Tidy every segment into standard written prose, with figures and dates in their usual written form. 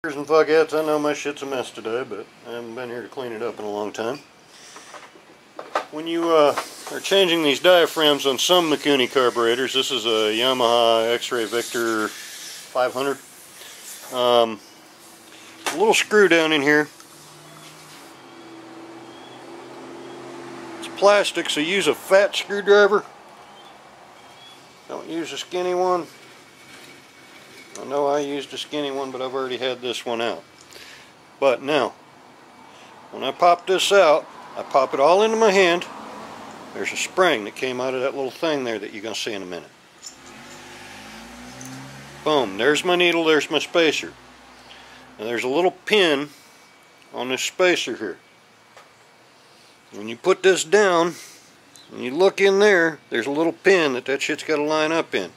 And fuckheads, I know my shit's a mess today, but I haven't been here to clean it up in a long time. When you are changing these diaphragms on some Mikuni carburetors, this is a Yamaha X-Ray Victor 500. A little screw down in here. It's plastic, so use a fat screwdriver. Don't use a skinny one. I know I used a skinny one, but I've already had this one out. But now, when I pop this out, I pop it all into my hand. There's a spring that came out of that little thing there that you're going to see in a minute. Boom, there's my needle, there's my spacer. And there's a little pin on this spacer here. When you put this down, and you look in there, there's a little pin that shit's got to line up in.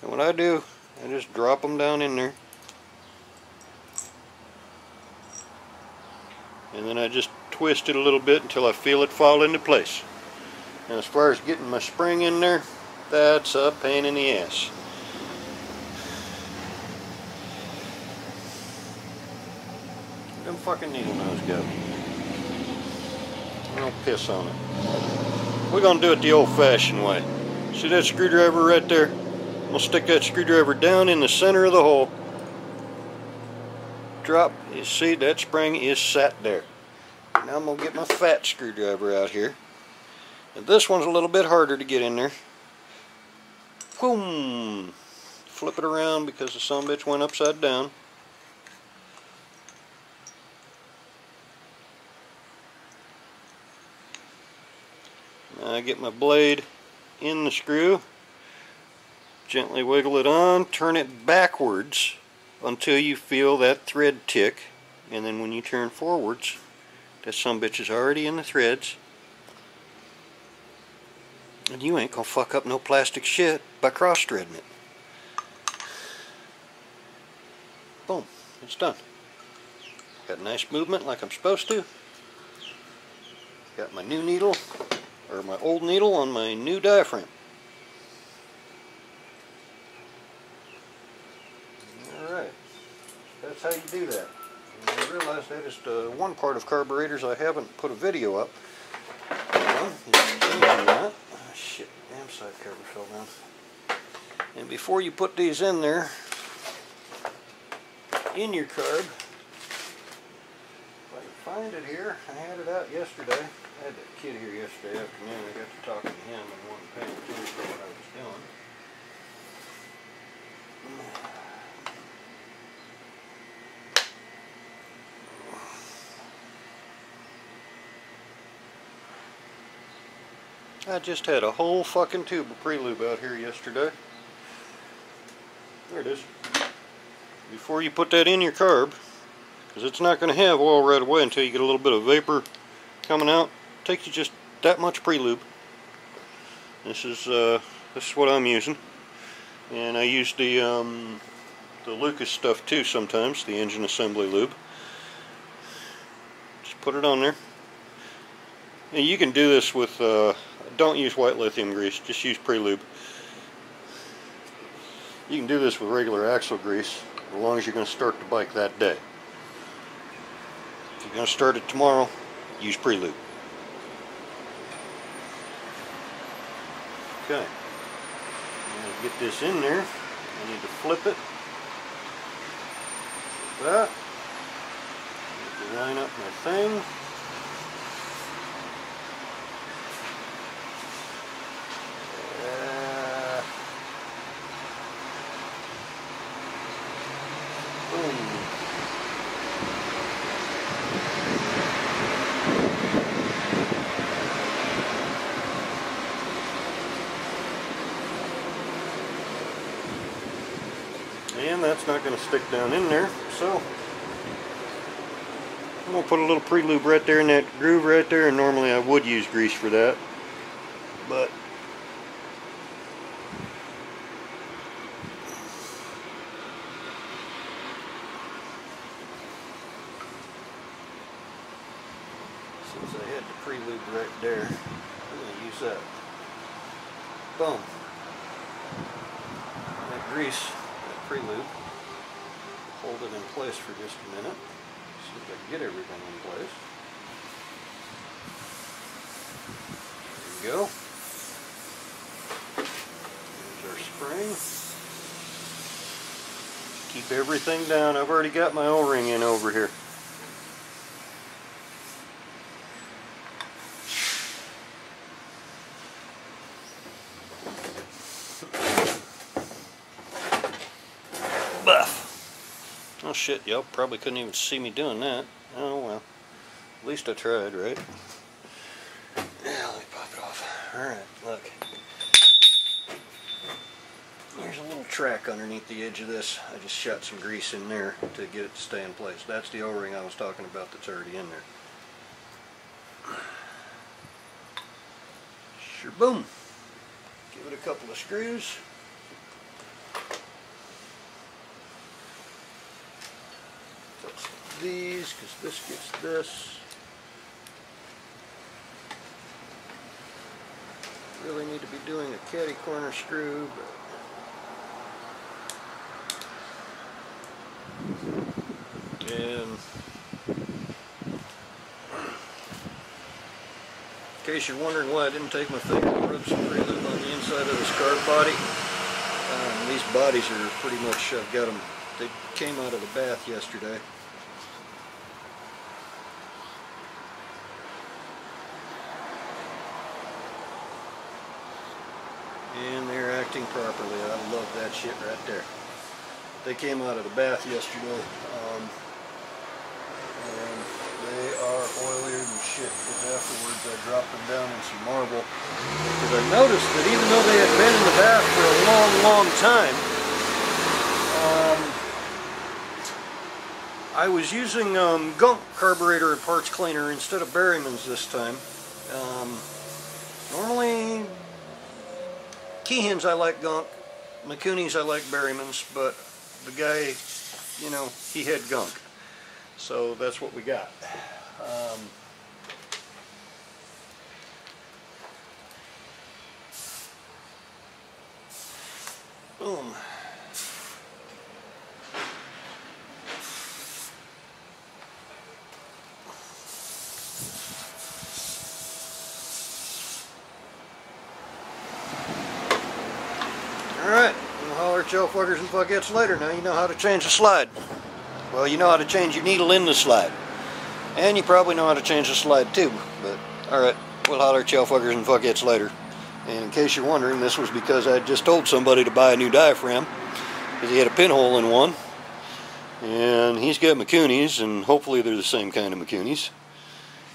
And what I do, I just drop them down in there. And then I just twist it a little bit until I feel it fall into place. And as far as getting my spring in there, that's a pain in the ass. Them fucking needle nose go. Don't piss on it. We're going to do it the old-fashioned way. See that screwdriver right there? I'm going to stick that screwdriver down in the center of the hole. Drop. You see that spring is sat there. Now I'm going to get my fat screwdriver out here. And this one's a little bit harder to get in there. Boom! Flip it around because the sumbitch went upside down. Now I get my blade in the screw. Gently wiggle it on, turn it backwards until you feel that thread tick, and then when you turn forwards, that sumbitch is already in the threads, and you ain't gonna fuck up no plastic shit by cross-threading it. Boom, it's done. Got nice movement like I'm supposed to. Got my new needle, or my old needle on my new diaphragm. Alright, that's how you do that. And I realize that is one part of carburetors I haven't put a video up. Oh shit, damn side cover fell down. And before you put these in there, in your carb, if I can find it here, I had it out yesterday. I had that kid here yesterday afternoon. I got to talking to him and wasn't paying attention to what I was doing. I just had a whole fucking tube of pre-lube out here yesterday. There it is. Before you put that in your carb, because it's not going to have oil right away until you get a little bit of vapor coming out. It takes you just that much pre-lube. This is what I'm using, and I use the Lucas stuff too sometimes, the engine assembly lube. Just put it on there. And you can do this with, don't use white lithium grease, just use pre-lube. You can do this with regular axle grease, as long as you're going to start the bike that day. If you're going to start it tomorrow, use pre-lube. Okay. I'm going to get this in there. I need to flip it. Like that. I need to line up my thing. And that's not going to stick down in there, so I'm going to put a little pre-lube right there in that groove right there, and normally I would use grease for that, but since I had the pre-lube right there, I'm going to use that. Boom. That grease, that pre-lube, hold it in place for just a minute. See if I can get everything in place. There we go. There's our spring. Keep everything down. I've already got my O-ring in over here. Buff. Oh shit, y'all probably couldn't even see me doing that. Oh well. At least I tried, right? Yeah, let me pop it off. Alright, look. There's a little track underneath the edge of this. I just shot some grease in there to get it to stay in place. That's the O-ring I was talking about that's already in there. Sure, boom. Give it a couple of screws. Touch these, because this gets this. Really need to be doing a caddy corner screw, but and in case you're wondering why I didn't take my finger and rub some prelude on the inside of this carb body, these bodies are pretty much, I've got them, they came out of the bath yesterday. And they're acting properly. I love that shit right there. They came out of the bath yesterday, and they are oilier than shit, because afterwards I dropped them down in some marble. Because I noticed that even though they had been in the bath for a long, long time, I was using gunk carburetor and parts cleaner instead of Berryman's this time. Normally, Keehan's I like gunk, Mikuni's I like Berryman's, but the guy, you know, he had gunk. So that's what we got. Boom. Alright, we'll holler at y'all fuckers and fuckettes later. Now you know how to change the slide. Well, you know how to change your needle in the slide. And you probably know how to change the slide too. But, alright, we'll holler at y'all fuckers and fuckettes later. And in case you're wondering, this was because I just told somebody to buy a new diaphragm. Because he had a pinhole in one. And he's got Mikuni's, and hopefully they're the same kind of Mikuni's.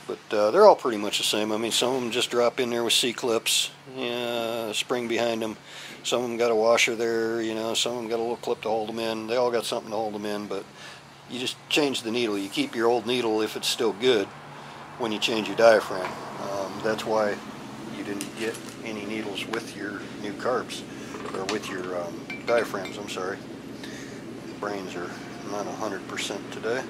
But they're all pretty much the same. I mean, some of them just drop in there with C-clips, spring behind them. Some of them got a washer there, you know, some of them got a little clip to hold them in. They all got something to hold them in, but you just change the needle. You keep your old needle if it's still good when you change your diaphragm. That's why you didn't get any needles with your new carbs, or with your diaphragms, I'm sorry. Brains are not 100% today.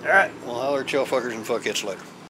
Alright, well, holler at y'all fuckers and fuckheads later.